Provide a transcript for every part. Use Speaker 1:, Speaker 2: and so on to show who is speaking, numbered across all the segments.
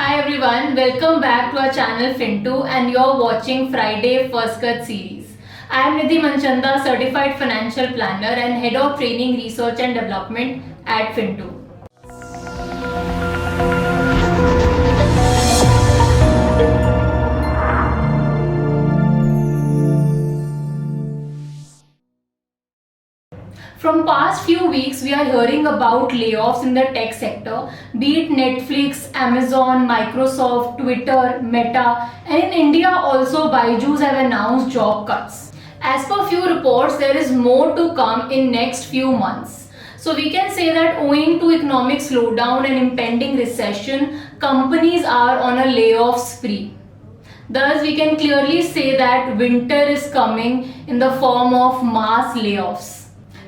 Speaker 1: Hi everyone, welcome back to our channel Fintu and you're watching Friday First Cut series. I am Nidhi Manchanda, Certified Financial Planner and Head of Training, Research and Development at Fintu. From past few weeks, we are hearing about layoffs in the tech sector, be it Netflix, Amazon, Microsoft, Twitter, Meta, and in India also Byju's have announced job cuts. As per few reports, there is more to come in next few months. So we can say that owing to economic slowdown and impending recession, companies are on a layoff spree. Thus, we can clearly say that winter is coming in the form of mass layoffs.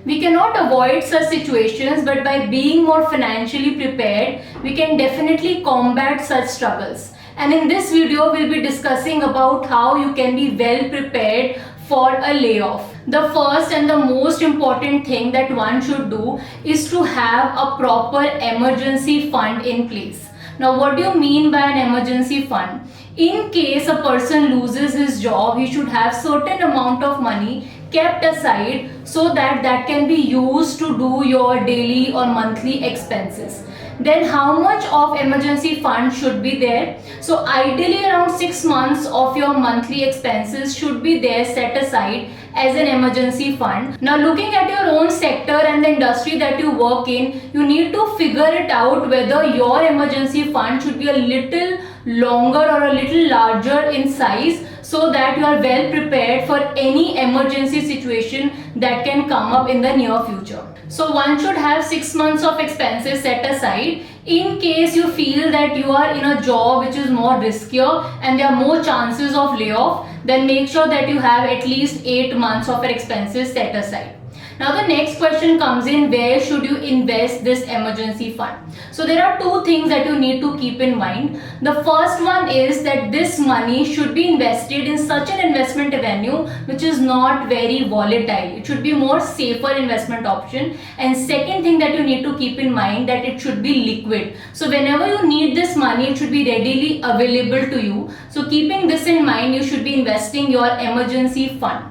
Speaker 1: We cannot avoid such situations, but by being more financially prepared, we can definitely combat such struggles. And in this video, we'll be discussing about how you can be well prepared for a layoff. The first and the most important thing that one should do is to have a proper emergency fund in place. Now, what do you mean by an emergency fund? In case a person loses his job, he should have certain amount of money kept aside so that can be used to do your daily or monthly expenses. Then how much of emergency fund should be there? So ideally around 6 months of your monthly expenses should be there set aside as an emergency fund. Now looking at your own sector and the industry that you work in, you need to figure it out whether your emergency fund should be a little longer or a little larger in size so that you are well prepared for any emergency situation that can come up in the near future. So one should have 6 months of expenses set aside in case you feel that you are in a job which is more riskier and there are more chances of layoff. Then make sure that you have at least 8 months of your expenses set aside. Now the next question comes in, where should you invest this emergency fund? So there are two things that you need to keep in mind. The first one is that this money should be invested in such an investment avenue which is not very volatile. It should be more safer investment option. And second thing that you need to keep in mind that it should be liquid. So whenever you need this money, it should be readily available to you. So keeping this in mind, you should be investing your emergency fund.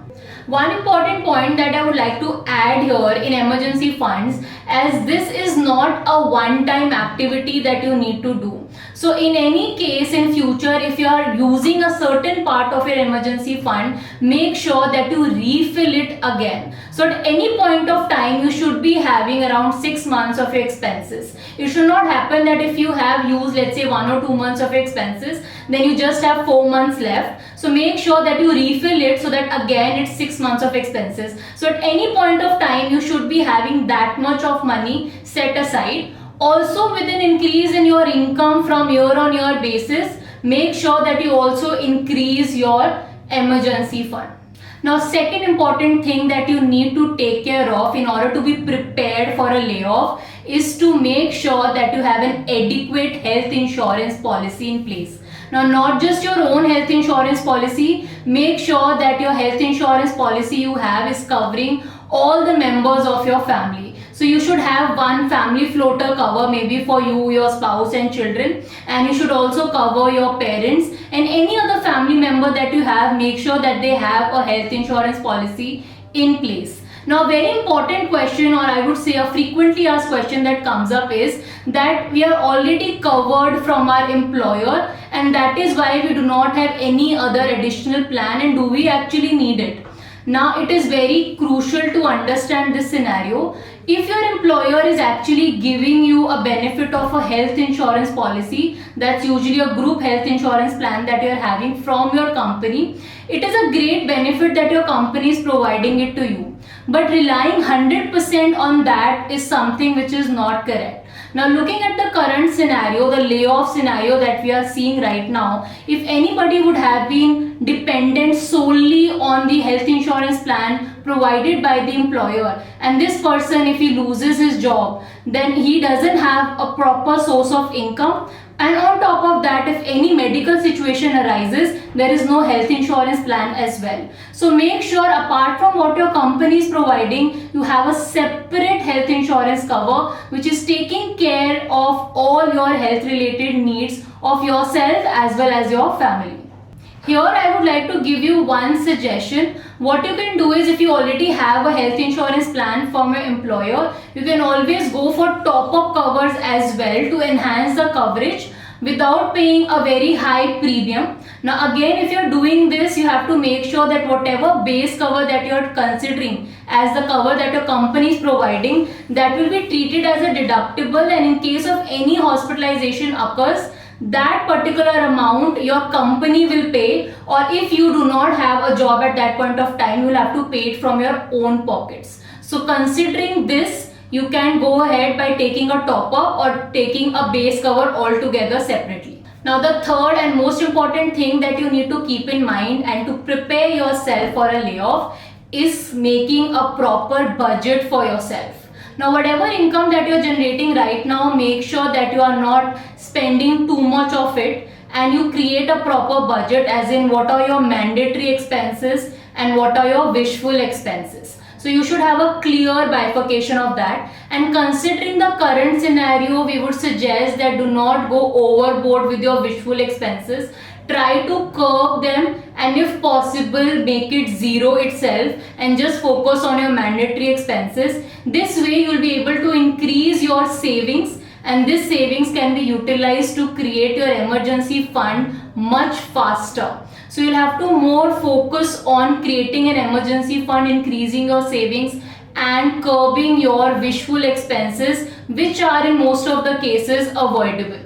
Speaker 1: One important point that I would like to add here in emergency funds, as this is not a one-time activity that you need to do. So in any case in future, if you are using a certain part of your emergency fund, make sure that you refill it again. So at any point of time, you should be having around 6 months of your expenses. It should not happen that if you have used, let's say 1 or 2 months of your expenses, then you just have 4 months left. So make sure that you refill it so that again it's 6 months of expenses. So at any point of time, you should be having that much of money set aside. Also, with an increase in your income from year on year basis, make sure that you also increase your emergency fund. Now, second important thing that you need to take care of in order to be prepared for a layoff is to make sure that you have an adequate health insurance policy in place. Now, not just your own health insurance policy, make sure that your health insurance policy you have is covering all the members of your family. So you should have one family floater cover maybe for you, your spouse and children, and you should also cover your parents and any other family member that you have. Make sure that they have a health insurance policy in place. Now, very important question, or I would say a frequently asked question that comes up is that we are already covered from our employer and that is why we do not have any other additional plan, and do we actually need it? Now, it is very crucial to understand this scenario. If your employer is actually giving you a benefit of a health insurance policy, that's usually a group health insurance plan that you're having from your company, it is a great benefit that your company is providing it to you. But relying 100% on that is something which is not correct. Now, looking at the current scenario, the layoff scenario that we are seeing right now, if anybody would have been dependent solely on the health insurance plan provided by the employer, and this person, if he loses his job, then he doesn't have a proper source of income. And on top of that, if any medical situation arises, there is no health insurance plan as well. So make sure apart from what your company is providing, you have a separate health insurance cover which is taking care of all your health related needs of yourself as well as your family. Here I would like to give you one suggestion. What you can do is, if you already have a health insurance plan from your employer, you can always go for top-up covers as well to enhance the coverage without paying a very high premium. Now again, if you're doing this, you have to make sure that whatever base cover that you're considering as the cover that your company is providing, that will be treated as a deductible, and in case of any hospitalization occurs, that particular amount your company will pay, or if you do not have a job at that point of time, you will have to pay it from your own pockets. So considering this, you can go ahead by taking a top up or taking a base cover altogether separately. Now the third and most important thing that you need to keep in mind and to prepare yourself for a layoff is making a proper budget for yourself. Now whatever income that you're generating right now, make sure that you are not spending too much of it, and you create a proper budget, as in what are your mandatory expenses and what are your wishful expenses. So you should have a clear bifurcation of that, and considering the current scenario, we would suggest that do not go overboard with your wishful expenses. Try to curb them, and if possible make it zero itself and just focus on your mandatory expenses. This way you will be able to increase your savings, and this savings can be utilized to create your emergency fund much faster. So you'll have to more focus on creating an emergency fund, increasing your savings and curbing your wishful expenses, which are in most of the cases avoidable.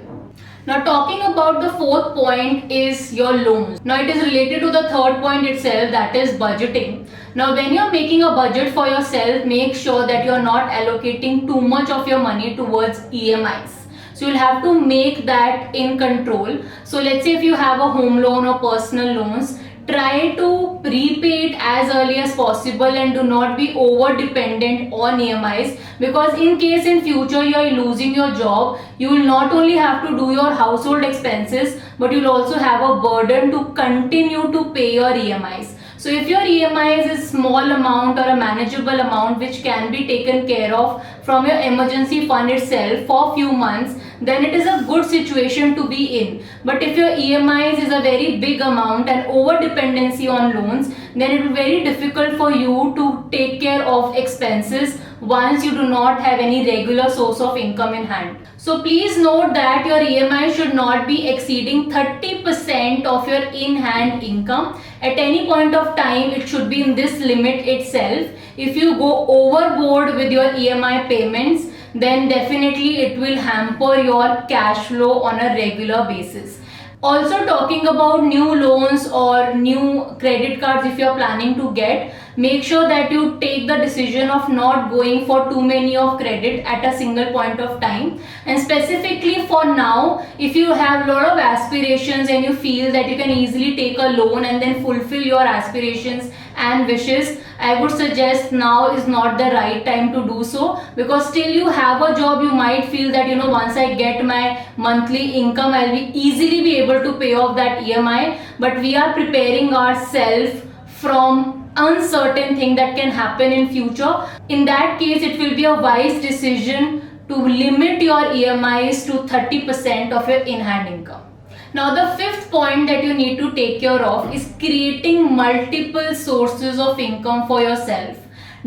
Speaker 1: Now talking about the fourth point is your loans. Now it is related to the third point itself, that is budgeting. Now when you're making a budget for yourself, make sure that you're not allocating too much of your money towards EMIs. So you'll have to make that in control. So let's say if you have a home loan or personal loans, try to repay it as early as possible and do not be over dependent on EMIs, because in case in future you are losing your job, you will not only have to do your household expenses, but you will also have a burden to continue to pay your EMIs. So if your EMIs is small amount or a manageable amount which can be taken care of from your emergency fund itself for few months, then it is a good situation to be in. But if your EMIs is a very big amount and over dependency on loans, then it will be very difficult for you to take care of expenses once you do not have any regular source of income in hand. So please note that your EMI should not be exceeding 30% of your in-hand income. At any point of time, it should be in this limit itself. If you go overboard with your EMI payments, then definitely it will hamper your cash flow on a regular basis. Also talking about new loans or new credit cards, if you are planning to get, make sure that you take the decision of not going for too many of credit at a single point of time. And specifically for now, if you have a lot of aspirations and you feel that you can easily take a loan and then fulfill your aspirations and wishes, I would suggest now is not the right time to do so, because still you have a job, you might feel that once I get my monthly income, I'll be easily be able to pay off that EMI. But we are preparing ourselves from uncertain thing that can happen in future. In that case, it will be a wise decision to limit your EMIs to 30% of your in-hand income. Now the fifth point that you need to take care of is creating multiple sources of income for yourself.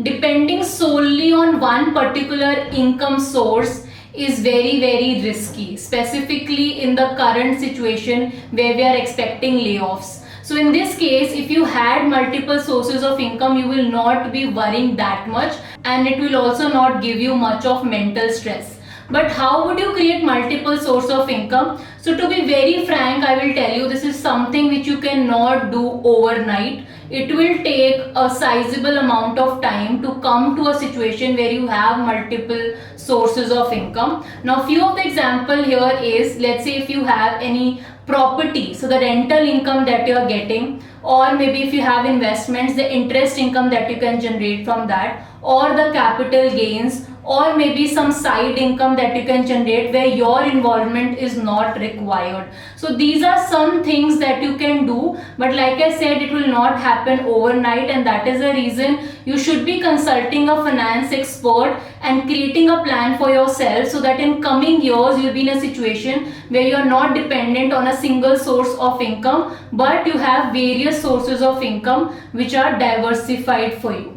Speaker 1: Depending solely on one particular income source is very, very risky, specifically in the current situation where we are expecting layoffs. So in this case, if you had multiple sources of income, you will not be worrying that much, and it will also not give you much of mental stress. But how would you create multiple sources of income? So to be very frank, I will tell you, this is something which you cannot do overnight. It will take a sizable amount of time to come to a situation where you have multiple sources of income. Now few of the example here is, let's say if you have any property, so the rental income that you are getting, or maybe if you have investments, the interest income that you can generate from that, or the capital gains, or maybe some side income that you can generate where your involvement is not required. So these are some things that you can do, but like I said, it will not happen overnight, and that is the reason you should be consulting a finance expert and creating a plan for yourself, so that in coming years you'll be in a situation where you are not dependent on a single source of income, but you have various sources of income which are diversified for you.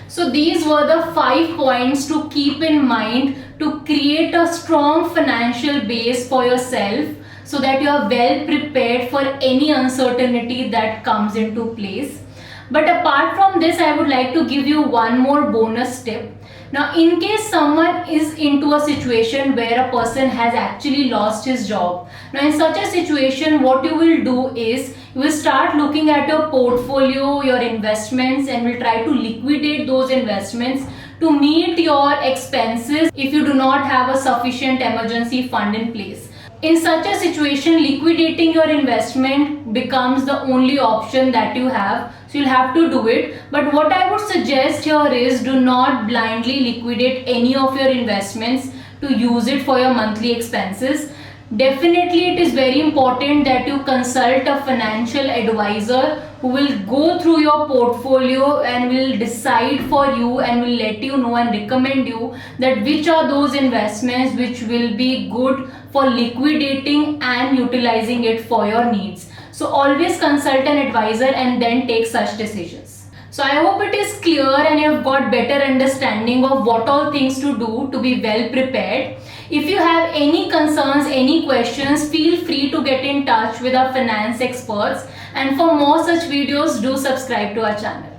Speaker 1: So these were the 5 points to keep in mind to create a strong financial base for yourself, so that you are well prepared for any uncertainty that comes into place. But apart from this, I would like to give you one more bonus tip. Now, in case someone is into a situation where a person has actually lost his job, now in such a situation, what you will do is you will start looking at your portfolio, your investments, and will try to liquidate those investments to meet your expenses if you do not have a sufficient emergency fund in place. In such a situation, liquidating your investment becomes the only option that you have. So you'll have to do it. But what I would suggest here is, do not blindly liquidate any of your investments to use it for your monthly expenses. Definitely, it is very important that you consult a financial advisor who will go through your portfolio and will decide for you and will let you know and recommend you that which are those investments which will be good for liquidating and utilizing it for your needs. So always consult an advisor and then take such decisions. So I hope it is clear and you have got better understanding of what all things to do to be well prepared. If you have any concerns, any questions, feel free to get in touch with our finance experts. And for more such videos, do subscribe to our channel.